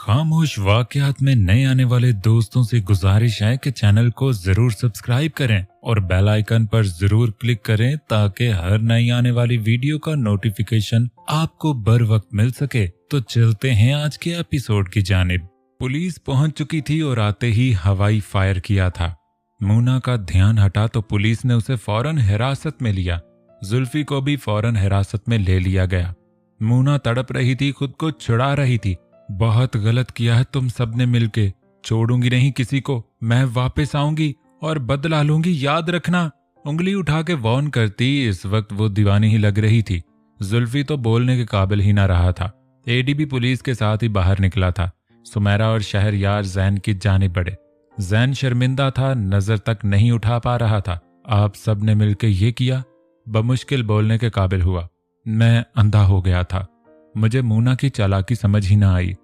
खामोश वाकयात में नए आने वाले दोस्तों से गुजारिश है कि चैनल को जरूर सब्सक्राइब करें और बेल आइकन पर जरूर क्लिक करें ताकि हर नई आने वाली वीडियो का नोटिफिकेशन आपको बर वक्त मिल सके। तो चलते हैं आज के एपिसोड की जानिब। पुलिस पहुंच चुकी थी और आते ही हवाई फायर किया था। मूना का ध्यान हटा तो पुलिस ने उसे फौरन हिरासत में लिया। जुल्फी को भी फौरन हिरासत में ले लिया गया। मूना तड़प रही थी, खुद को छुड़ा रही थी। बहुत गलत किया है तुम सबने मिलके, छोड़ूंगी नहीं किसी को, मैं वापस आऊंगी और बदला लूंगी, याद रखना। उंगली उठा के वार्न करती। इस वक्त वो दीवानी ही लग रही थी। जुल्फी तो बोलने के काबिल ही ना रहा था। एडी भी पुलिस के साथ ही बाहर निकला था। सुमेरा और शहरयार जैन की जानिब बढ़े। जैन शर्मिंदा था, नजर तक नहीं उठा पा रहा था। आप सब ने मिलकर ये किया? बमुश्किल बोलने के काबिल हुआ। मैं अंधा हो गया था, मुझे मूना की चालाकी समझ ही ना आई,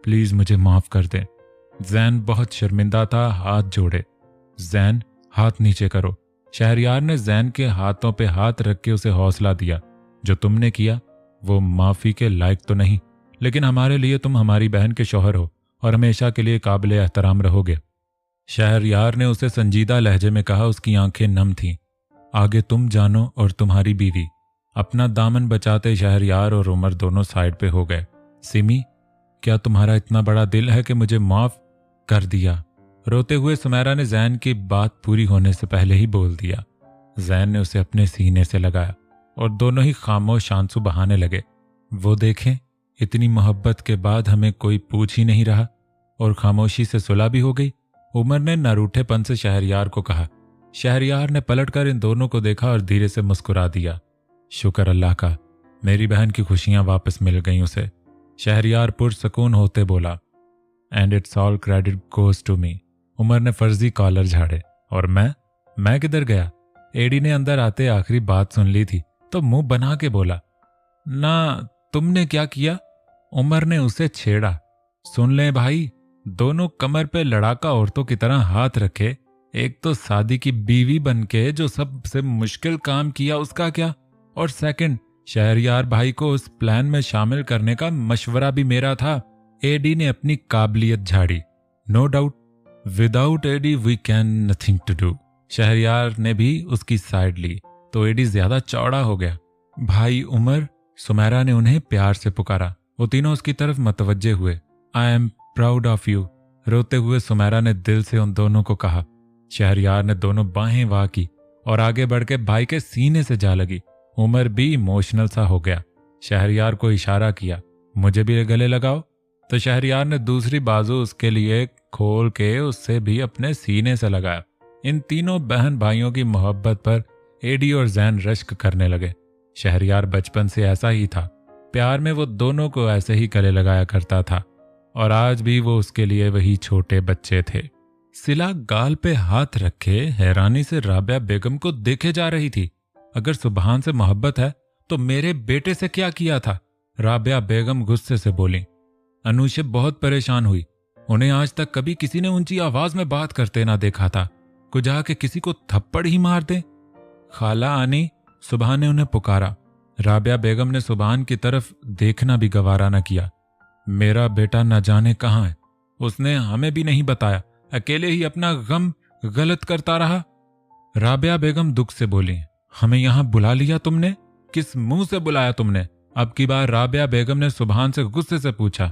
प्लीज मुझे माफ कर दें। जैन बहुत शर्मिंदा था, हाथ जोड़े। जैन हाथ नीचे करो। शहरयार ने जैन के हाथों पे हाथ रख के उसे हौसला दिया। जो तुमने किया वो माफी के लायक तो नहीं, लेकिन हमारे लिए तुम हमारी बहन के शौहर हो और हमेशा के लिए काबिल एहतराम रहोगे। शहरयार ने उसे संजीदा लहजे में कहा। उसकी आंखें नम थीं। आगे तुम जानो और तुम्हारी बीवी। अपना दामन बचाते शहरयार और उमर दोनों साइड पे हो गए। सिमी, क्या तुम्हारा इतना बड़ा दिल है कि मुझे माफ कर दिया? रोते हुए सुमेरा ने जैन की बात पूरी होने से पहले ही बोल दिया। जैन ने उसे अपने सीने से लगाया और दोनों ही खामोश आंसू बहाने लगे। वो देखें, इतनी मोहब्बत के बाद हमें कोई पूछ ही नहीं रहा और खामोशी से सुलह भी हो गई। उमर ने नरूठेपन से शहरयार को कहा। शहरयार ने पलटकर इन दोनों को देखा और धीरे से मुस्कुरा दिया। शुक्र अल्लाह का, मेरी बहन की खुशियां वापस मिल गईं उसे। शहरयार पुरसकून होते बोला। And it's all credit goes to me. Umar ने फर्जी कॉलर झाड़े। और मैं किधर गया? एडी ने अंदर आते आखिरी बात सुन ली थी तो मुंह बना के बोला। ना, तुमने क्या किया? उमर ने उसे छेड़ा। सुन ले भाई, दोनों कमर पे लड़ाका औरतों की तरह हाथ रखे। एक तो शादी की बीवी बनके जो सबसे मुश्किल काम किया उसका क्या, और सेकंड, शहरयार भाई को उस प्लान में शामिल करने का मशवरा भी मेरा था। एडी ने अपनी काबिलियत झाड़ी। No doubt, without ED we can nothing to do. Shahryar ने भी उसकी साइड ली तो एडी ज्यादा चौड़ा हो गया। भाई उमर, सुमेरा ने उन्हें प्यार से पुकारा। वो तीनों उसकी तरफ मतवज्जे हुए। I am proud of you. रोते हुए सुमेरा ने दिल से उन दोनों को कहा। शहरयार ने दोनों बाहें वाह की और आगे बढ़ के भाई के सीने से जा लगी। उमर भी इमोशनल सा हो गया। शहरयार को इशारा किया, मुझे भी गले लगाओ। तो शहरयार ने दूसरी बाजू उसके लिए खोल के उससे भी अपने सीने से लगाया। इन तीनों बहन भाइयों की मोहब्बत पर एडी और जैन रश्क करने लगे। शहरयार बचपन से ऐसा ही था। प्यार में वो दोनों को ऐसे ही गले लगाया करता था और आज भी वो उसके लिए वही छोटे बच्चे थे। सिला गाल पे हाथ रखे हैरानी से राबिया बेगम को देखे जा रही थी। अगर सुबहान से मोहब्बत है तो मेरे बेटे से क्या किया था? राबिया बेगम गुस्से से बोली। अनुशे बहुत परेशान हुई। उन्हें आज तक कभी किसी ने ऊंची आवाज में बात करते ना देखा था। कुछ आके किसी को थप्पड़ ही मार दे। खाला आनी, सुबहान ने उन्हें पुकारा। राबिया बेगम ने सुबहान की तरफ देखना भी गवारा न किया। मेरा बेटा न जाने कहाँ है, उसने हमें भी नहीं बताया, अकेले ही अपना गम गलत करता रहा। राबिया बेगम दुख से बोली। हमें यहां बुला लिया तुमने? किस मुंह से बुलाया तुमने? अब की बार राबिया बेगम ने सुबहान से गुस्से से पूछा।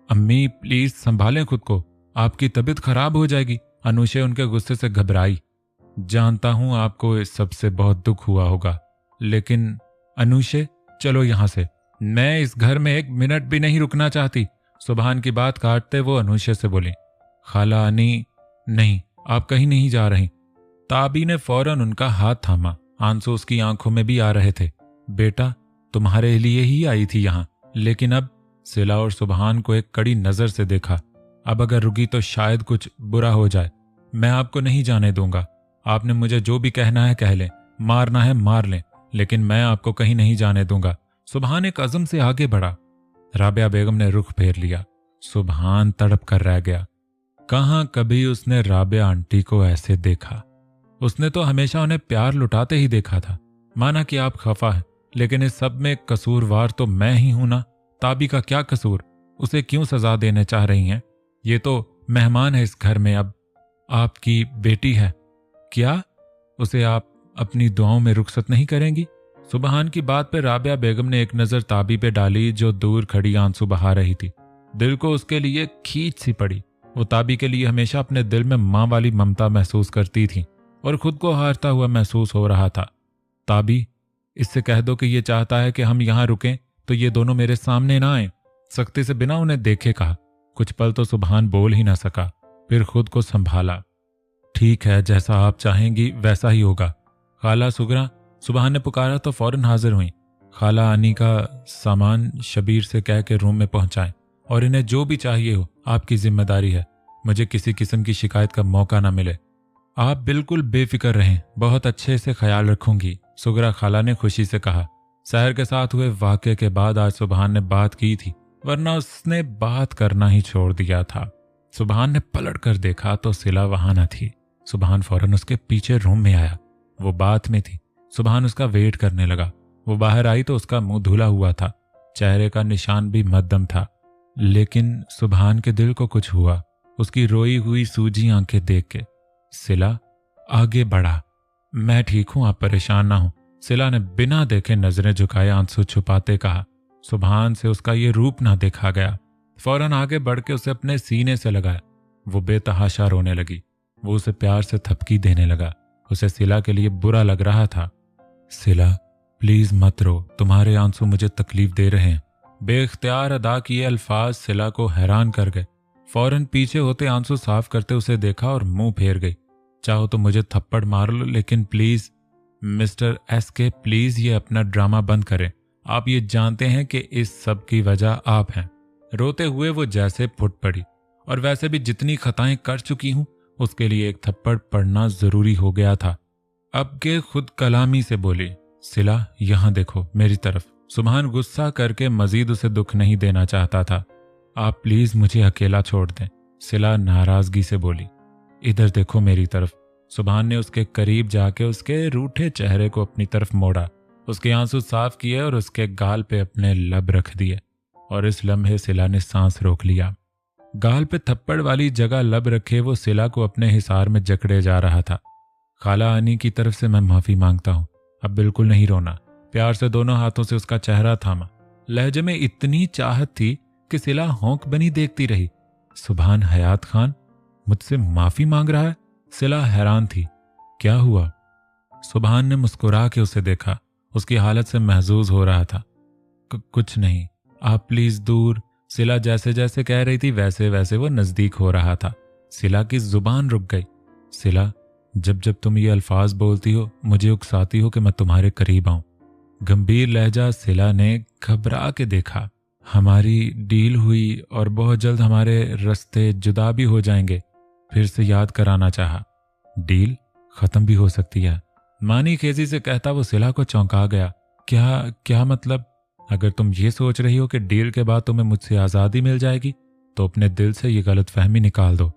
अम्मी प्लीज संभालें खुद को, आपकी तबीयत खराब हो जाएगी। अनुशे उनके गुस्से से घबराई। जानता हूं आपको इस सब से बहुत दुख हुआ होगा, लेकिन अनुशे चलो यहां से, मैं इस घर में एक मिनट भी नहीं रुकना चाहती। सुबहान की बात काटते वो अनुशे से बोली। खाला आनी, नहीं आप कहीं नहीं जा रही। ताबी ने फौरन उनका हाथ थामा। आंसू उसकी आंखों में भी आ रहे थे। बेटा तुम्हारे लिए ही आई थी यहां, लेकिन अब सिला और सुबहान को एक कड़ी नजर से देखा। अब अगर रुकी तो शायद कुछ बुरा हो जाए। मैं आपको नहीं जाने दूंगा। आपने मुझे जो भी कहना है कह लें, मारना है मार लें, लेकिन मैं आपको कहीं नहीं जाने दूंगा। सुबहान एक अज़म से आगे बढ़ा। राबिया बेगम ने रुख फेर लिया। सुबहान तड़प कर रह गया। कहां कभी उसने राबिया आंटी को ऐसे देखा। उसने तो हमेशा उन्हें प्यार लुटाते ही देखा था। माना कि आप खफा हैं, लेकिन इस सब में कसूरवार तो मैं ही हूं ना। ताबी का क्या कसूर? उसे क्यों सजा देने चाह रही हैं? ये तो मेहमान है इस घर में, अब आपकी बेटी है। क्या उसे आप अपनी दुआओं में रुखसत नहीं करेंगी? सुबहान की बात पे राबिया बेगम ने एक नजर ताबी पे डाली जो दूर खड़ी आंसू बहा रही थी। दिल को उसके लिए खींच सी पड़ी। वो ताबी के लिए हमेशा अपने दिल में माँ वाली ममता महसूस करती थी और खुद को हारता हुआ महसूस हो रहा था। ताबी, इससे कह दो कि ये चाहता है कि हम यहाँ रुकें तो ये दोनों मेरे सामने ना आए। सख्ती से बिना उन्हें देखे कहा। कुछ पल तो सुबहान बोल ही ना सका, फिर खुद को संभाला। ठीक है, जैसा आप चाहेंगी वैसा ही होगा। खाला सुगरा, सुबहान ने पुकारा तो फौरन हाजिर हुई। खाला आनी का सामान शबीर से कह के रूम में पहुंचाएं और इन्हें जो भी चाहिए हो आपकी जिम्मेदारी है। मुझे किसी किस्म की शिकायत का मौका ना मिले। आप बिल्कुल बेफिक्र रहें, बहुत अच्छे से ख्याल रखूंगी, सुगरा खाला ने खुशी से कहा। सहर के साथ हुए वाक़े के बाद आज सुबहान ने बात की थी, वरना उसने बात करना ही छोड़ दिया था। सुबहान ने पलट कर देखा तो सिला वहां न थी। सुबहान फौरन उसके पीछे रूम में आया। वो बात में थी। सुबहान उसका वेट करने लगा। वो बाहर आई तो उसका मुंह धुला हुआ था, चेहरे का निशान भी मध्यम था। लेकिन सुबहान के दिल को कुछ हुआ उसकी रोई हुई सूजी आंखें देख के। सिला आगे बढ़ा। मैं ठीक हूं, आप परेशान ना हो, सिला ने बिना देखे नजरें झुकाए आंसू छुपाते कहा। सुबहान से उसका ये रूप ना देखा गया। फौरन आगे बढ़ के उसे अपने सीने से लगाया। वो बेतहाशा रोने लगी। वो उसे प्यार से थपकी देने लगा। उसे सिला के लिए बुरा लग रहा था। सिला प्लीज मत रो, तुम्हारे आंसू मुझे तकलीफ दे रहे हैं। बेख्तियार अदा किए अल्फाज सिला को हैरान कर गए। फौरन पीछे होते आंसू साफ करते उसे देखा और मुंह फेर गई। चाहो तो मुझे थप्पड़ मार लो, लेकिन प्लीज मिस्टर SK, प्लीज ये अपना ड्रामा बंद करें। आप ये जानते हैं कि इस सब की वजह आप हैं। रोते हुए वो जैसे फुट पड़ी। और वैसे भी जितनी खताएं कर चुकी हूं उसके लिए एक थप्पड़ पड़ना जरूरी हो गया था। अब के खुद कलामी से बोली, सिला यहां देखो मेरी तरफ। सुबहान गुस्सा करके मजीद उसे दुख नहीं देना चाहता था। आप प्लीज मुझे अकेला छोड़ दें, सिला नाराजगी से बोली। इधर देखो मेरी तरफ। सुबहान ने उसके करीब जाके उसके रूठे चेहरे को अपनी तरफ मोड़ा, उसके आंसू साफ किए और उसके गाल पे अपने लब रख दिए। और इस लम्हे सिला ने सांस रोक लिया। गाल पे थप्पड़ वाली जगह लब रखे वो सिला को अपने हिसार में जकड़े जा रहा था। खाला आनी की तरफ से मैं माफी मांगता हूं, अब बिल्कुल नहीं रोना। प्यार से दोनों हाथों से उसका चेहरा थामा। लहजे में इतनी चाहत थी कि सिला होंक बनी देखती रही। सुबहान हयात खान मुझसे माफी मांग रहा है? सिला हैरान थी। क्या हुआ? सुबहान ने मुस्कुरा के उसे देखा। उसकी हालत से महजूज हो रहा था। कुछ नहीं, आप प्लीज दूर। सिला जैसे जैसे कह रही थी वैसे वैसे वो नजदीक हो रहा था। सिला की जुबान रुक गई। सिला, जब जब तुम ये अल्फाज बोलती हो मुझे उकसाती हो कि मैं तुम्हारे करीब आऊं। गंभीर लहजा सिला ने घबरा के देखा। हमारी डील हुई और बहुत जल्द हमारे रास्ते जुदा भी हो जाएंगे। फिर से याद कराना चाहा। डील खत्म भी हो सकती है, मानी खेजी से कहता वो सिला को चौंका गया। क्या मतलब? अगर तुम ये सोच रही हो कि डील के बाद तुम्हें मुझसे आज़ादी मिल जाएगी तो अपने दिल से ये गलतफहमी निकाल दो।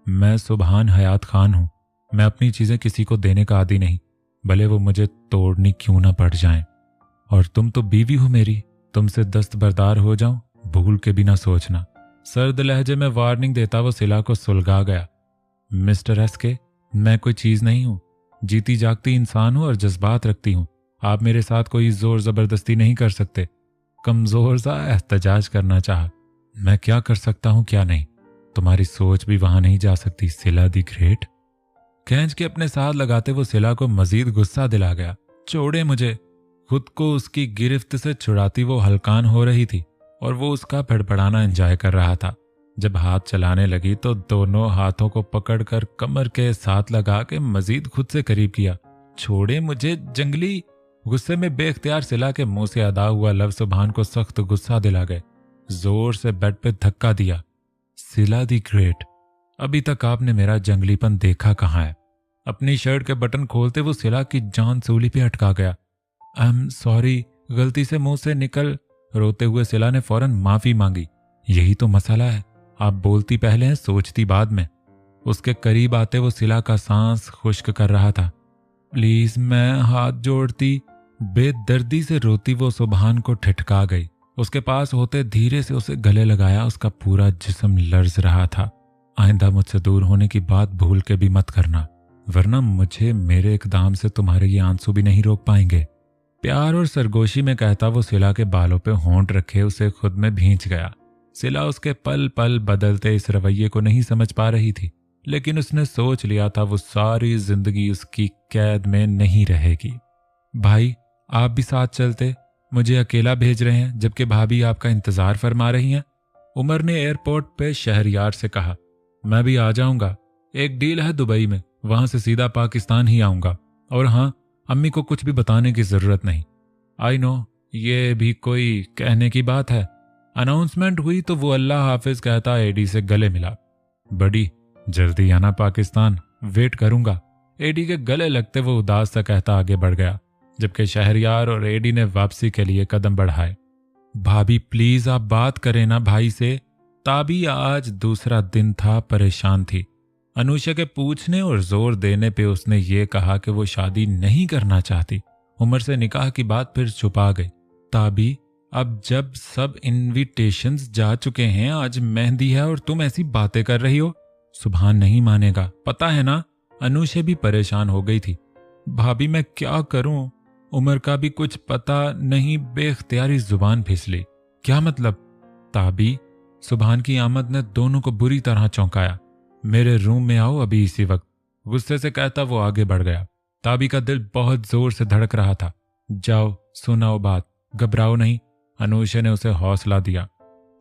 मैं सुबहान हयात खान हूं। मैं अपनी चीजें किसी को देने का आदी नहीं, भले वो मुझे तोड़नी क्यों ना पड़ जाएं। और तुम तो बीवी हो मेरी, तुमसे दस्तबरदार हो जाऊं भूल के भी ना सोचना। सर्द लहजे में वार्निंग देता वो सिला को सुलगा गया। मिस्टर SK, मैं कोई चीज नहीं हूं, जीती जागती इंसान हूं और जज्बात रखती हूं। आप मेरे साथ कोई जोर जबरदस्ती नहीं कर सकते। कमजोर सा एहतजाज करना चाहा। मैं क्या कर सकता हूं क्या नहीं, तुम्हारी सोच भी वहां नहीं जा सकती। सिला दी ग्रेट। खींच के अपने साथ लगाते वो सिला को मजीद गुस्सा दिला गया। छोड़े मुझे। खुद को उसकी गिरफ्त से छुड़ाती वो हलकान हो रही थी और वो उसका फड़फड़ाना एंजॉय कर रहा था। जब हाथ चलाने लगी तो दोनों हाथों को पकड़कर कमर के साथ लगा के मजीद खुद से करीब किया। छोड़े मुझे जंगली। गुस्से में बेख्तियार सिला के मुंह से अदा हुआ लफ्ज सुबहान को सख्त गुस्सा दिला गए। जोर से बेड पे धक्का दिया। सिला दी ग्रेट, अभी तक आपने मेरा जंगलीपन देखा कहाँ है? अपनी शर्ट के बटन खोलते वो सिला की जान सूली पे अटका गया। आई एम सॉरी, गलती से मुंह से निकल। रोते हुए सिला ने फौरन माफी मांगी। यही तो मसला है, आप बोलती पहले हैं सोचती बाद में। उसके करीब आते वो सिला का सांस खुश्क कर रहा था। प्लीज, मैं हाथ जोड़ती। बेदर्दी से रोती वो सुबहान को ठिठका गई। उसके पास होते धीरे से उसे गले लगाया। उसका पूरा जिस्म लर्ज रहा था। आइंदा मुझसे दूर होने की बात भूल के भी मत करना, वरना मुझे मेरे इकदाम से तुम्हारे ये आंसू भी नहीं रोक पाएंगे। प्यार और सरगोशी में कहता वो सिला के बालों पे होंठ रखे उसे खुद में भींच गया। सिला उसके पल पल बदलते इस रवैये को नहीं समझ पा रही थी, लेकिन उसने सोच लिया था वो सारी जिंदगी उसकी कैद में नहीं रहेगी। भाई, आप भी साथ चलते, मुझे अकेला भेज रहे हैं जबकि भाभी आपका इंतजार फरमा रही हैं। उमर ने एयरपोर्ट पे शहरयार से कहा। मैं भी आ जाऊंगा, एक डील है दुबई में, वहां से सीधा पाकिस्तान ही आऊंगा। और हाँ, अम्मी को कुछ भी बताने की जरूरत नहीं। आई नो, ये भी कोई कहने की बात है। अनाउंसमेंट हुई तो वो अल्लाह हाफिज कहता एडी से गले मिला। बड़ी जल्दी आना पाकिस्तान, वेट करूंगा। एडी के गले लगते वो उदास सा कहता आगे बढ़ गया, जबकि शहरयार और एडी ने वापसी के लिए कदम बढ़ाए। भाभी प्लीज आप बात करें ना भाई से। ताबी आज दूसरा दिन था, परेशान थी। अनुषा के पूछने और जोर देने पे उसने ये कहा कि वो शादी नहीं करना चाहती। उमर से निकाह की बात फिर छुपा गई। ताबी, अब जब सब इनविटेशंस जा चुके हैं, आज मेहंदी है और तुम ऐसी बातें कर रही हो, सुभान नहीं मानेगा, पता है ना। अनुषा भी परेशान हो गई थी। भाभी मैं क्या करूं, उमर का भी कुछ पता नहीं, बेख्तियारी जुबान फिसली। क्या मतलब? ताबी, सुभान की आमद ने दोनों को बुरी तरह चौंकाया। मेरे रूम में आओ अभी इसी वक्त, गुस्से से कहता वो आगे बढ़ गया। ताबी का दिल बहुत जोर से धड़क रहा था। जाओ सुनाओ बात, घबराओ नहीं, अनुषा ने उसे हौसला दिया।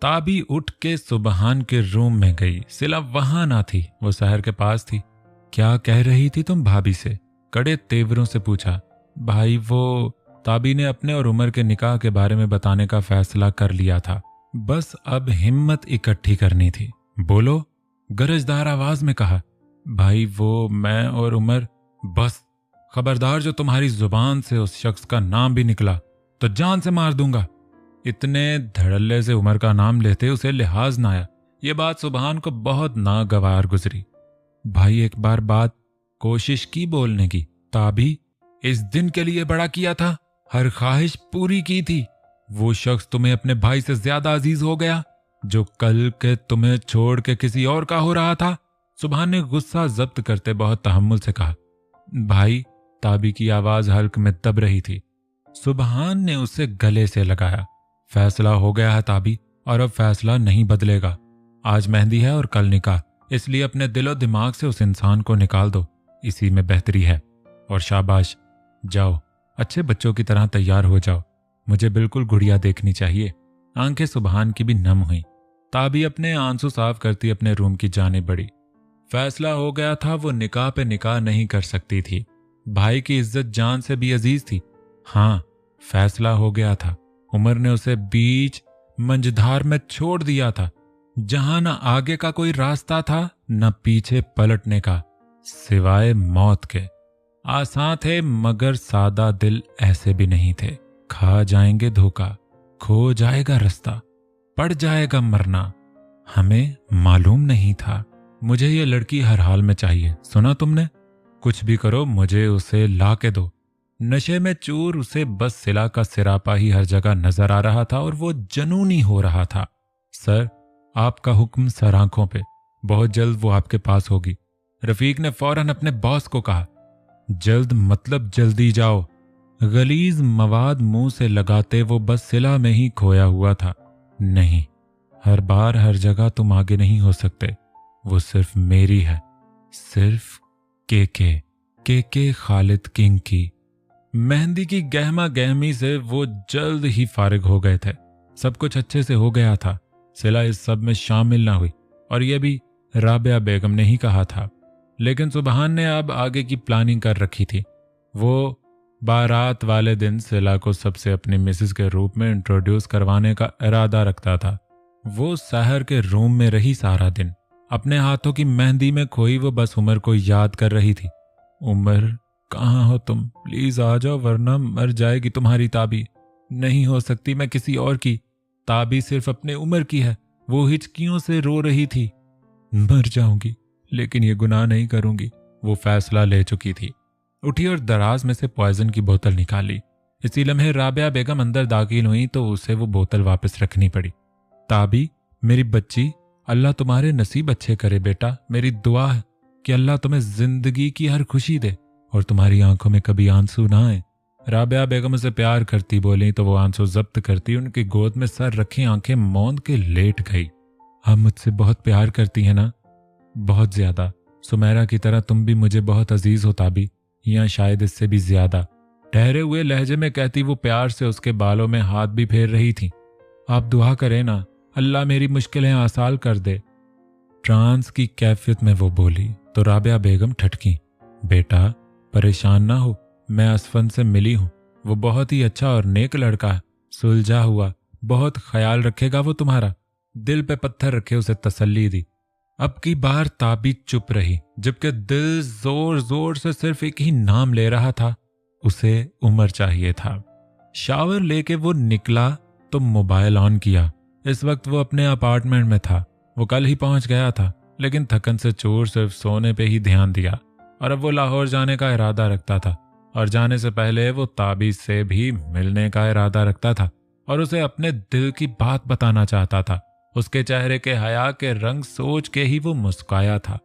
ताबी उठ के सुबहान के रूम में गई। सिला वहां ना थी, वो शहर के पास थी। क्या कह रही थी तुम भाभी से? कड़े तेवरों से पूछा। भाई वो, ताबी ने अपने और उमर के निकाह के बारे में बताने का फैसला कर लिया था, बस अब हिम्मत इकट्ठी करनी थी। बोलो, गरजदार आवाज में कहा। भाई वो, मैं और उमर, बस खबरदार जो तुम्हारी जुबान से उस शख्स का नाम भी निकला तो जान से मार दूंगा। इतने धड़ल्ले से उमर का नाम लेते उसे लिहाज ना आया। ये बात सुबहान को बहुत नागवार गुजरी। भाई एक बार बात कोशिश की बोलने की। ताबी, इस दिन के लिए बड़ा किया था, हर ख्वाहिश पूरी की थी। वो शख्स तुम्हें अपने भाई से ज्यादा अजीज हो गया जो कल के तुम्हें छोड़ के किसी और का हो रहा था। सुबहान ने गुस्सा जब्त करते बहुत तहम्मुल से कहा। भाई, ताबी की आवाज हल्क में दब रही थी। सुबहान ने उसे गले से लगाया। फैसला हो गया है ताबी, और अब फैसला नहीं बदलेगा। आज मेहंदी है और कल निकाह, इसलिए अपने दिलो दिमाग से उस इंसान को निकाल दो, इसी में बेहतरी है। और शाबाश, जाओ अच्छे बच्चों की तरह तैयार हो जाओ, मुझे बिल्कुल गुड़िया देखनी चाहिए। आंखें सुबहान की भी नम हुई। ताबी अपने आंसू साफ करती अपने रूम की जाने बढ़ी। फैसला हो गया था, वो निकाह पे निकाह नहीं कर सकती थी। भाई की इज्जत जान से भी अजीज थी। हाँ, फैसला हो गया था। उमर ने उसे बीच मंझधार में छोड़ दिया था, जहां न आगे का कोई रास्ता था न पीछे पलटने का, सिवाय मौत के। आसान थे मगर सादा दिल ऐसे भी नहीं थे। खा जाएंगे धोखा, खो जाएगा रास्ता, पड़ जाएगा मरना, हमें मालूम नहीं था। मुझे ये लड़की हर हाल में चाहिए, सुना तुमने? कुछ भी करो, मुझे उसे ला के दो। नशे में चूर उसे बस सिला का सिरापा ही हर जगह नजर आ रहा था और वो जनूनी हो रहा था। सर, आपका हुक्म सर आंखों पे, बहुत जल्द वो आपके पास होगी। रफीक ने फौरन अपने बॉस को कहा। जल्द मतलब जल्दी जाओ। गलीज मवाद मुंह से लगाते वो बस सिला में ही खोया हुआ था। नहीं, हर बार हर जगह तुम आगे नहीं हो सकते, वो सिर्फ मेरी है, सिर्फ के खालिद किंग की। मेहंदी की गहमा गहमी से वो जल्द ही फारिग हो गए थे। सब कुछ अच्छे से हो गया था। सिला इस सब में शामिल ना हुई और यह भी राबिया बेगम ने ही कहा था, लेकिन सुबहान ने अब आगे की प्लानिंग कर रखी थी। वो बारात वाले दिन सिला को सबसे अपनी मिसेस के रूप में इंट्रोड्यूस करवाने का इरादा रखता था। वो सहर के रूम में रही सारा दिन, अपने हाथों की मेहंदी में खोई वो बस उमर को याद कर रही थी। उमर, कहाँ हो तुम? प्लीज आ जाओ वरना मर जाएगी तुम्हारी ताबी। नहीं हो सकती मैं किसी और की, ताबी सिर्फ अपने उमर की है। वो हिचकियों से रो रही थी। मर जाऊंगी लेकिन ये गुनाह नहीं करूंगी, वो फैसला ले चुकी थी। उठी और दराज में से पॉइजन की बोतल निकाली, इसी लम्हे राबिया बेगम अंदर दाखिल हुई तो उसे वो बोतल वापस रखनी पड़ी। ताबी, मेरी बच्ची, अल्लाह तुम्हारे नसीब अच्छे करे बेटा। मेरी दुआ है कि अल्लाह तुम्हें जिंदगी की हर खुशी दे और तुम्हारी आंखों में कभी आंसू ना आए। राबिया बेगम उसे प्यार करती बोली तो वो आंसू जब्त करती उनकी गोद में सर रखी आंखें मौन के लेट गई। आप मुझसे बहुत प्यार करती हैं ना? बहुत ज्यादा। सुमेरा की तरह तुम भी मुझे बहुत अजीज हो ताबी, या शायद इससे भी ज्यादा। ठहरे हुए लहजे में कहती वो प्यार से उसके बालों में हाथ भी फेर रही थी। आप दुआ करें ना, अल्लाह मेरी मुश्किलें आसान कर दे। ट्रांस की कैफियत में वो बोली तो राबिया बेगम ठटकी। बेटा परेशान ना हो, मैं असफन से मिली हूं। वो बहुत ही अच्छा और नेक लड़का है, सुलझा हुआ, बहुत ख्याल रखेगा वो तुम्हारा। दिल पे पत्थर रखे उसे तसल्ली दी। अब की बार ताबी चुप रही, जबकि दिल जोर जोर से सिर्फ एक ही नाम ले रहा था, उसे उमर चाहिए था। शावर लेके वो निकला तो मोबाइल ऑन किया। इस वक्त वो अपने अपार्टमेंट में था। वो कल ही पहुंच गया था, लेकिन थकन से चोर सिर्फ सोने पे ही ध्यान दिया और अब वो लाहौर जाने का इरादा रखता था। और जाने से पहले वो ताबी से भी मिलने का इरादा रखता था और उसे अपने दिल की बात बताना चाहता था। उसके चेहरे के हया के रंग सोच के ही वो मुस्कुराया था,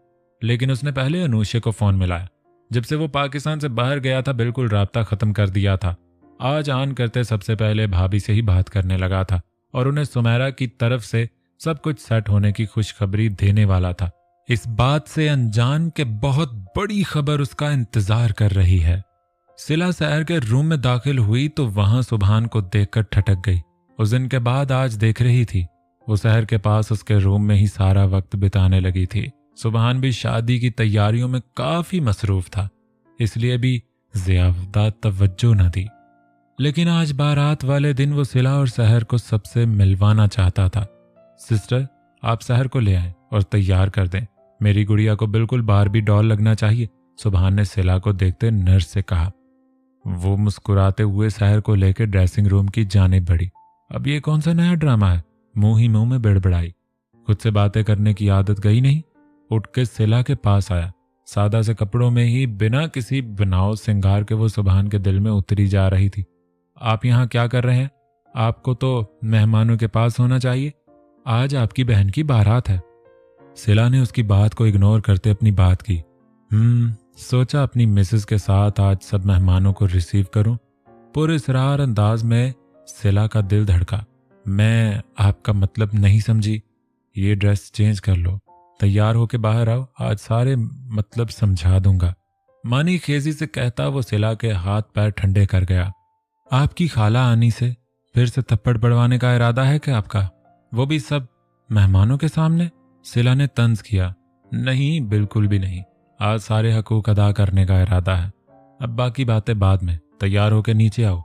लेकिन उसने पहले अनूशे को फोन मिलाया। जब से वो पाकिस्तान से बाहर गया था बिल्कुल राब्ता खत्म कर दिया था। आज आन करते सबसे पहले भाभी से ही बात करने लगा था और उन्हें सुमेरा की तरफ से सब कुछ सेट होने की खुशखबरी देने वाला था। इस बात से अनजान के बहुत बड़ी खबर उसका इंतजार कर रही है। सिला शहर के रूम में दाखिल हुई तो वहां सुबहान को देखकर ठटक गई। उस दिन के बाद आज देख रही थी। वो शहर के पास उसके रूम में ही सारा वक्त बिताने लगी थी। सुबहान भी शादी की तैयारियों में काफी मसरूफ था, इसलिए भी ज्यादा तवज्जो न दी। लेकिन आज बारात वाले दिन वो सिला और शहर को सबसे मिलवाना चाहता था। सिस्टर, आप शहर को ले आए और तैयार कर दें। मेरी गुड़िया को बिल्कुल बारबी डॉल लगना चाहिए, सुबहान ने सिला को देखते नर्स से कहा। वो मुस्कुराते हुए शहर को लेकर ड्रेसिंग रूम की जाने बढ़ी। अब ये कौन सा नया ड्रामा है? मुंह ही मुंह में बड़बड़ाई। खुद से बातें करने की आदत गई नहीं। उठ के सिला के पास आया। सादा से कपड़ों में ही बिना किसी बनाव सिंगार के वो सुबहान के दिल में उतरी जा रही थी। आप यहाँ क्या कर रहे हैं? आपको तो मेहमानों के पास होना चाहिए। आज आपकी बहन की बारात है। सिला ने उसकी बात को इग्नोर करते अपनी बात की। सोचा अपनी मिसेस के साथ आज सब मेहमानों को रिसीव करूं। पुरस्रार अंदाज में सिला का दिल धड़का। मैं आपका मतलब नहीं समझी। ये ड्रेस चेंज कर लो, तैयार होके बाहर आओ, आज सारे मतलब समझा दूंगा। मानी खेजी से कहता वो सिला के हाथ पैर ठंडे कर गया। आपकी खाला आनी से फिर से थप्पड़ पड़वाने का इरादा है क्या आपका? वो भी सब मेहमानों के सामने? सिला ने तंज किया। नहीं, बिल्कुल भी नहीं। आज सारे हकूक अदा करने का इरादा है। अब बाकी बातें बाद में, तैयार होकर नीचे आओ।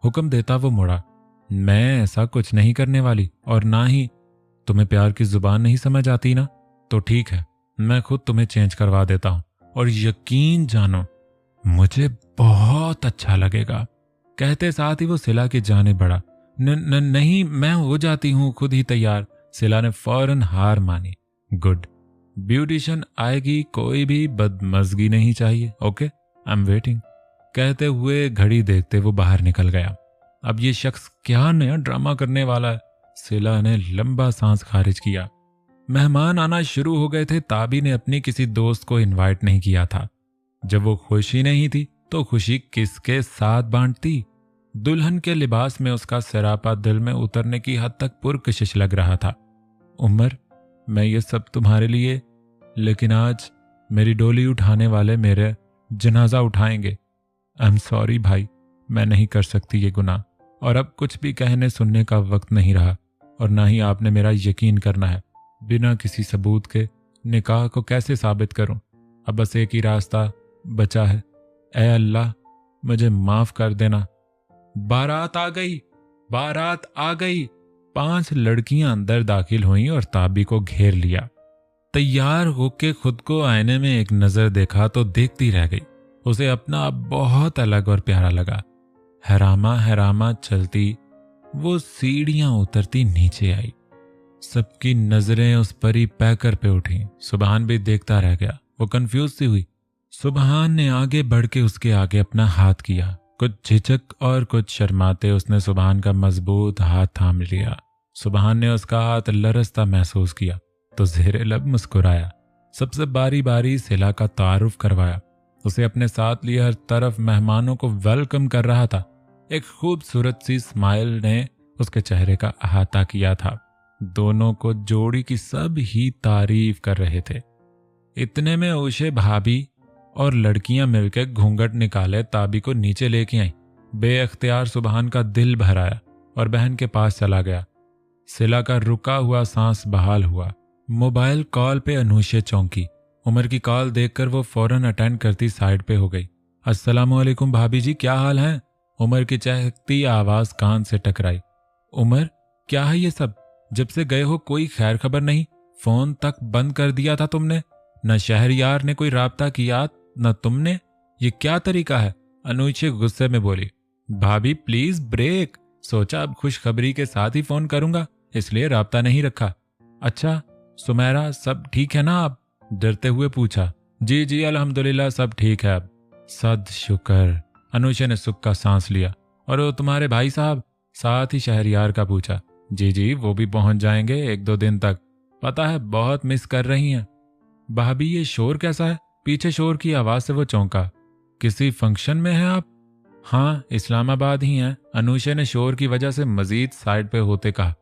हुक्म देता वो मुड़ा। मैं ऐसा कुछ नहीं करने वाली, और ना ही तुम्हें प्यार की जुबान नहीं समझ आती ना? तो ठीक है, मैं खुद तुम्हें चेंज करवा देता हूं और यकीन जानो मुझे बहुत अच्छा लगेगा। कहते साथ ही वो सिला की जाने बढ़ा। नहीं, मैं हो जाती हूं खुद ही तैयार। सिला ने फौरन हार मानी। गुड, ब्यूटिशियन आएगी, कोई भी बदमजगी नहीं चाहिए। Okay, I am waiting. कहते हुए घड़ी देखते वो बाहर निकल गया। अब ये शख्स क्या नया ड्रामा करने वाला है? सिला ने लंबा सांस खारिज किया। मेहमान आना शुरू हो गए थे। ताबी ने अपनी किसी दोस्त को इनवाइट नहीं किया था। जब वो खुशी नहीं थी तो खुशी किसके साथ बांटती? दुल्हन के लिबास में उसका सरापा दिल में उतरने की हद तक पुरकशिश लग रहा था। उमर, मैं ये सब तुम्हारे लिए, लेकिन आज मेरी डोली उठाने वाले मेरे जनाजा उठाएंगे। आई एम सॉरी भाई, मैं नहीं कर सकती ये गुनाह, और अब कुछ भी कहने सुनने का वक्त नहीं रहा, और ना ही आपने मेरा यकीन करना है। बिना किसी सबूत के निकाह को कैसे साबित करूं? अब बस एक ही रास्ता बचा है। ऐ अल्लाह, मुझे माफ कर देना। बारात आ गई, बारात आ गई। 5 लड़कियां अंदर दाखिल हुईं और ताबी को घेर लिया। तैयार होके खुद को आईने में एक नजर देखा तो देखती रह गई। उसे अपना आप बहुत अलग और प्यारा लगा। हैरामा हैरामा चलती वो सीढ़ियां उतरती नीचे आई। सबकी नजरें उस परी पैकर पे उठी। सुबहान भी देखता रह गया। वो कंफ्यूज सी हुई। सुबहान ने आगे बढ़ के उसके आगे अपना हाथ किया। कुछ झिझक और कुछ शर्माते उसने सुबहान का मजबूत हाथ थाम लिया। सुबहान ने उसका हाथ लरसता महसूस किया तो ज़ेरे लब मुस्कुराया। सबसे बारी बारी सिला का तारुफ करवाया। उसे अपने साथ लिए हर तरफ मेहमानों को वेलकम कर रहा था। एक खूबसूरत सी स्माइल ने उसके चेहरे का अहाता किया था। दोनों को जोड़ी की सब ही तारीफ कर रहे थे। इतने में उषे भाभी और लड़कियां मिलकर घूंघट निकाले ताबी को नीचे लेके आई। बेअख्तियार सुबहान का दिल भर आया और बहन के पास चला गया। सिला का रुका हुआ सांस बहाल हुआ। मोबाइल कॉल पे अनूशे चौंकी। उमर की कॉल देखकर वो फौरन अटेंड करती साइड पे हो गई। अस्सलामुअलैकुम भाभी जी, क्या हाल है? उमर की चहकती आवाज कान से टकराई। उमर, क्या है ये सब? जब से गए हो कोई खैर खबर नहीं। फोन तक बंद कर दिया था तुमने। न शहरयार ने कोई राब्ता किया न तुमने। ये क्या तरीका है? अनूशे गुस्से में बोली। भाभी प्लीज ब्रेक। सोचा अब खुशखबरी के साथ ही फोन करूंगा, इसलिए राब्ता नहीं रखा। अच्छा सुमेरा, सब ठीक है ना? आप डरते हुए पूछा। जी जी अल्हम्दुलिल्लाह सब ठीक है अब। सद शुक्र। अनुशे ने सुख का सांस लिया। और वो तुम्हारे भाई साहब? साथ ही शहरयार का पूछा। जी जी वो भी पहुंच जाएंगे 1-2 दिन तक। पता है बहुत मिस कर रही हैं। भाभी ये शोर कैसा है? पीछे शोर की आवाज से वो चौंका। किसी फंक्शन में हैं आप? हाँ इस्लामाबाद ही हैं। अनुशे ने शोर की वजह से मजीद साइड पे होते कहा।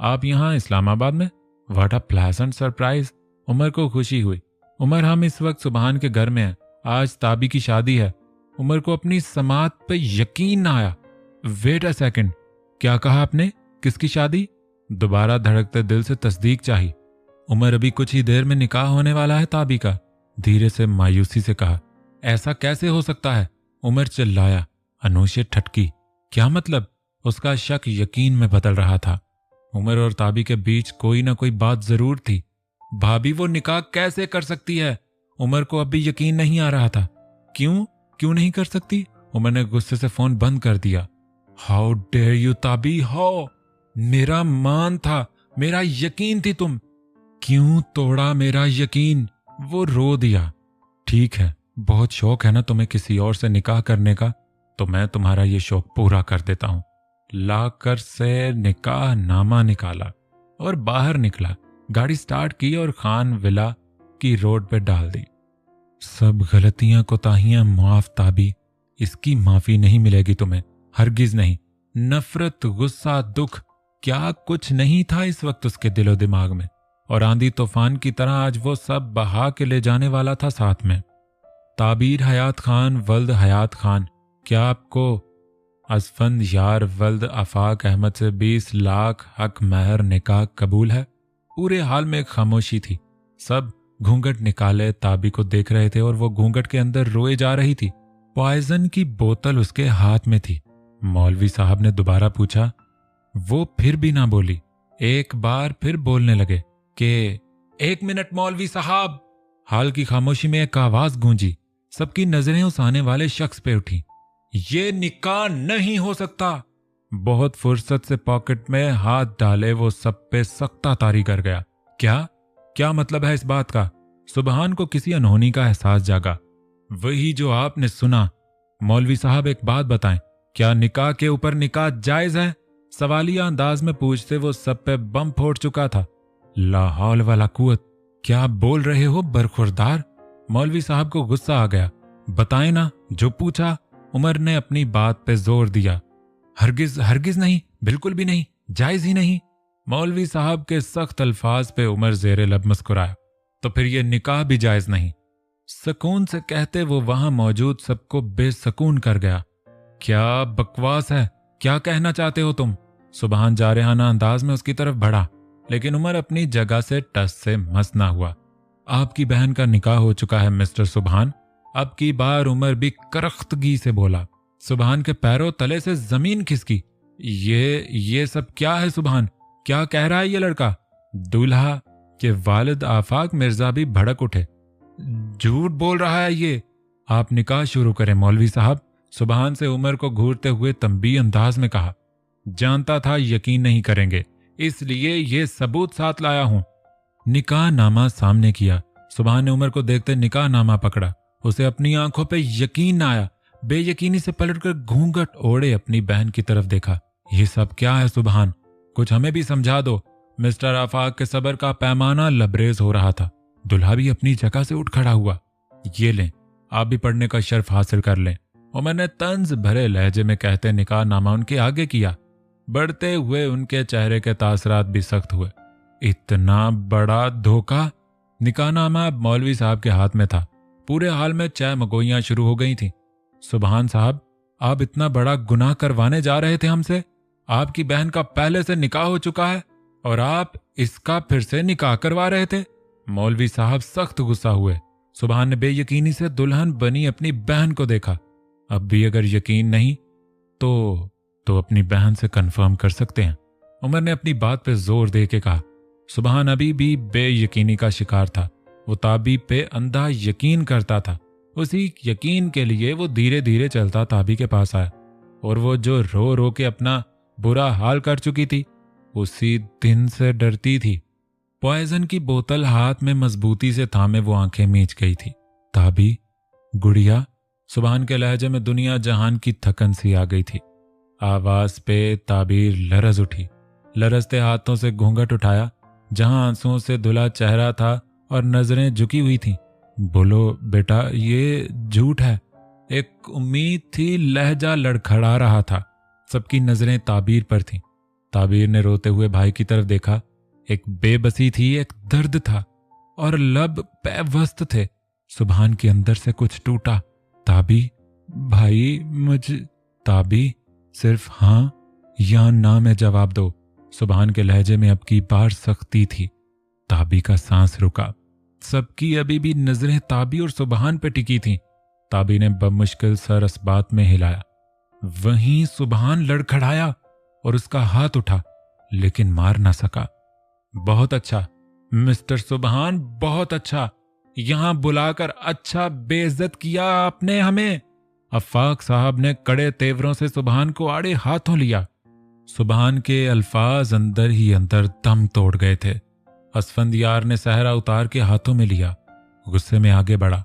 आप यहाँ इस्लामाबाद में? What a pleasant surprise. Umar को खुशी हुई। उमर, हम इस वक्त सुबहान के घर में हैं। आज ताबी की शादी है। उमर को अपनी समात पे यकीन ना आया। वेट अ सेकंड, क्या कहा आपने? किसकी शादी? दोबारा धड़कते दिल से तस्दीक चाहिए। उमर, अभी कुछ ही देर में निकाह होने वाला है ताबी का। धीरे से मायूसी से कहा। ऐसा कैसे हो सकता है? उमर चिल्लाया। अनुशे ठटकी। क्या मतलब? उसका शक यकीन में बदल रहा था। उमर और ताबी के बीच कोई ना कोई बात जरूर थी। भाभी वो निकाह कैसे कर सकती है? उमर को अब भी यकीन नहीं आ रहा था। क्यों नहीं कर सकती? उमर ने गुस्से से फोन बंद कर दिया। हाउ डेयर यू ताबी, हाउ? मेरा मान था, मेरा यकीन थी तुम। क्यों तोड़ा मेरा यकीन? वो रो दिया। ठीक है, बहुत शौक है ना तुम्हें किसी और से निकाह करने का, तो मैं तुम्हारा ये शौक पूरा कर देता हूं। लाकर से निकाह नामा निकाला और बाहर निकला। गाड़ी स्टार्ट की और खान विला की रोड पे डाल दी। सब गलतियां कोताहियां माफ ताबी, इसकी माफी नहीं मिलेगी तुम्हें, हरगिज नहीं। नफरत, गुस्सा, दुख, क्या कुछ नहीं था इस वक्त उसके दिलो दिमाग में। और आंधी तूफान की तरह आज वो सब बहा के ले जाने वाला था साथ में। ताबीर हयात खान वल्द हयात खान, क्या आपको असफंद यार वल्द आफाक अहमद से 20 लाख हक महर निकाह कबूल है? पूरे हाल में खामोशी थी। सब घूंघट निकाले ताबी को देख रहे थे और वो घूंघट के अंदर रोए जा रही थी। पॉइजन की बोतल उसके हाथ में थी। मौलवी साहब ने दोबारा पूछा। वो फिर भी ना बोली। एक बार फिर बोलने लगे कि 1 मिनट मौलवी साहब। हाल की खामोशी में एक आवाज गूंजी। सबकी नजरें उस आने वाले शख्स पे उठी। ये निकाह नहीं हो सकता। बहुत फुर्सत से पॉकेट में हाथ डाले वो सब पे सख्ता तारी कर गया। क्या मतलब है इस बात का? सुबहान को किसी अनहोनी का एहसास जागा। वही जो आपने सुना। मौलवी साहब एक बात बताएं, क्या निकाह के ऊपर निकाह जायज है? सवालिया अंदाज में पूछते वो सब पे बम फोड़ चुका था। ला हौल वाला कुव्वत, क्या आप बोल रहे हो बरखुरदार? मौलवी साहब को गुस्सा आ गया। बताएं ना, जो पूछा। उमर ने अपनी बात पे जोर दिया। हरगिज नहीं, बिल्कुल भी नहीं, जायज ही नहीं। मौलवी साहब के सख्त अल्फाज पे उमर ज़ेरे लब मुस्कुराया। तो फिर ये निकाह भी जायज नहीं? सुकून से कहते वो वहां मौजूद सबको बेसकून कर गया। क्या बकवास है, क्या कहना चाहते हो तुम? सुबहान जारहाना अंदाज में उसकी तरफ बढ़ा, लेकिन उमर अपनी जगह से टस से मस ना हुआ। आपकी बहन का निकाह हो चुका है मिस्टर सुबहान। अब की बार उमर भी करख्तगी से बोला। सुबहान के पैरों तले से जमीन खिसकी। ये सब क्या है सुबहान? क्या कह रहा है ये लड़का? दूल्हा के वालिद आफाक मिर्जा भी भड़क उठे। झूठ बोल रहा है ये। आप निकाह शुरू करें मौलवी साहब। सुबहान से उमर को घूरते हुए तंबी अंदाज में कहा। जानता था यकीन नहीं करेंगे, इसलिए ये सबूत साथ लाया हूं। निकाह नामा सामने किया। सुबहान ने उमर को देखते निकाह नामा पकड़ा। उसे अपनी आंखों पे यकीन न आया। बेयकीनी से पलटकर घूंघट ओढ़े अपनी बहन की तरफ देखा। ये सब क्या है सुभान, कुछ हमें भी समझा दो। मिस्टर आफाक के सब्र का पैमाना लबरेज हो रहा था। दुल्हा भी अपनी जगह से उठ खड़ा हुआ। ये लें, आप भी पढ़ने का शर्फ हासिल कर लें। और मैंने तंज भरे लहजे में कहते निकाह नामा उनके आगे किया। बढ़ते हुए उनके चेहरे के तासरात भी सख्त हुए। इतना बड़ा धोखा। निकाहनामा अब मौलवी साहब के हाथ में था। पूरे हाल में चाय मगोइयां शुरू हो गई थीं। सुभान साहब, आप इतना बड़ा गुनाह करवाने जा रहे थे हमसे। आपकी बहन का पहले से निकाह हो चुका है और आप इसका फिर से निकाह करवा रहे थे। मौलवी साहब सख्त गुस्सा हुए। सुभान ने बेयकीनी से दुल्हन बनी अपनी बहन को देखा। अब भी अगर यकीन नहीं तो अपनी बहन से कंफर्म कर सकते हैं। उमर ने अपनी बात पे जोर दे के कहा। सुभान अभी भी बेयकीनी का शिकार था। वो ताबी पे अंधा यकीन करता था। उसी यकीन के लिए वो धीरे धीरे चलता ताबी के पास आया और वो जो रो रो के अपना बुरा हाल कर चुकी थी, उसी दिन से डरती थी। पॉइजन की बोतल हाथ में मजबूती से थामे वो आंखें मीच गई थी। ताबी, गुड़िया। सुभान के लहजे में दुनिया जहान की थकन सी आ गई थी। आवाज पे ताबीर लरज उठी। लरजते हाथों से घूंघट उठाया जहां आंसुओं से धुला चेहरा था और नजरें झुकी हुई थीं। बोलो बेटा, ये झूठ है। एक उम्मीद थी। लहजा लड़खड़ा रहा था। सबकी नजरें ताबीर पर थीं। ताबीर ने रोते हुए भाई की तरफ देखा। एक बेबसी थी, एक दर्द था और लब पैवस्त थे। सुभान के अंदर से कुछ टूटा। ताबी, भाई ताबी, सिर्फ हाँ या ना में जवाब दो। सुभान के लहजे में अब की बार सख्ती थी। ताबी का सांस रुका। सबकी अभी भी नजरें ताबी और सुभान पे टिकी थीं। ताबी ने बमुश्किल सर इस बात में हिलाया। वहीं सुभान लड़खड़ाया और उसका हाथ उठा, लेकिन मार ना सका। बहुत अच्छा मिस्टर सुभान, बहुत अच्छा। यहां बुलाकर अच्छा बेइज्जत किया आपने हमें। अफाक साहब ने कड़े तेवरों से सुभान को आड़े हाथों लिया। सुभान के अल्फाज अंदर ही अंदर दम तोड़ गए थे। असफंदियार ने सहरा उतार के हाथों में लिया। गुस्से में आगे बढ़ा।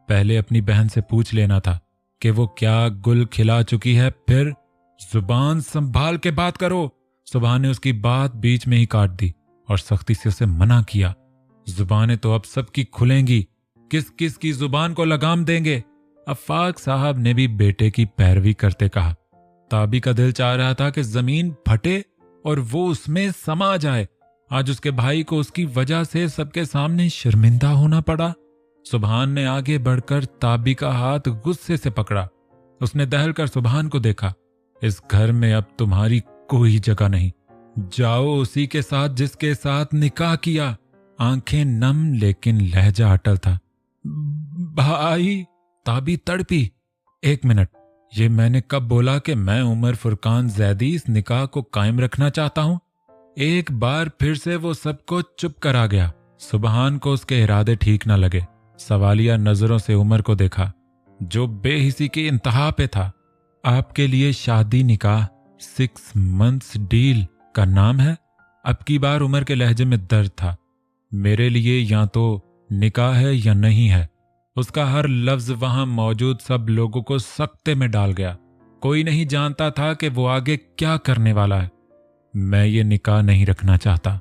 पहले अपनी बहन से पूछ लेना था कि वो क्या गुल खिला चुकी है, फिर जुबान संभाल के बात करो। सुभान ने उसकी बात बीच में ही काट दी और सख्ती से उसे मना किया। जुबानें तो अब सबकी खुलेंगी। किस किस की जुबान को लगाम देंगे। अफाक साहब ने भी बेटे की पैरवी करते कहा। ताबी का दिल चाह रहा था कि जमीन फटे और वो उसमें समा जाए। आज उसके भाई को उसकी वजह से सबके सामने शर्मिंदा होना पड़ा। सुभान ने आगे बढ़कर ताबी का हाथ गुस्से से पकड़ा। उसने दहलकर सुभान को देखा। इस घर में अब तुम्हारी कोई जगह नहीं। जाओ उसी के साथ जिसके साथ निकाह किया। आंखें नम लेकिन लहजा अटल था। भाई, ताबी तड़पी। एक मिनट, ये मैंने कब बोला कि मैं उमर फुरकान जैदी इस निकाह को कायम रखना चाहता हूं। एक बार फिर से वो सबको चुप करा गया। सुभान को उसके इरादे ठीक न लगे। सवालिया नजरों से उमर को देखा जो बेहिसी की इंतहा पे था। आपके लिए शादी निकाह 6 months डील का नाम है। अब की बार उमर के लहजे में दर्द था। मेरे लिए या तो निकाह है या नहीं है। उसका हर लफ्ज वहां मौजूद सब लोगों को सकते में डाल गया। कोई नहीं जानता था कि वो आगे क्या करने वाला है। मैं ये निकाह नहीं रखना चाहता।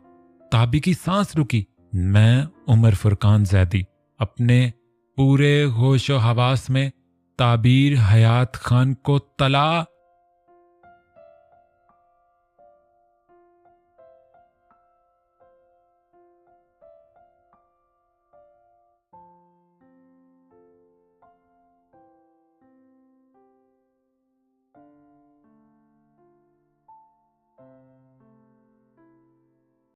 ताबी की सांस रुकी। मैं उमर फुरकान जैदी अपने पूरे होशो हवास में ताबीर हयात खान को तला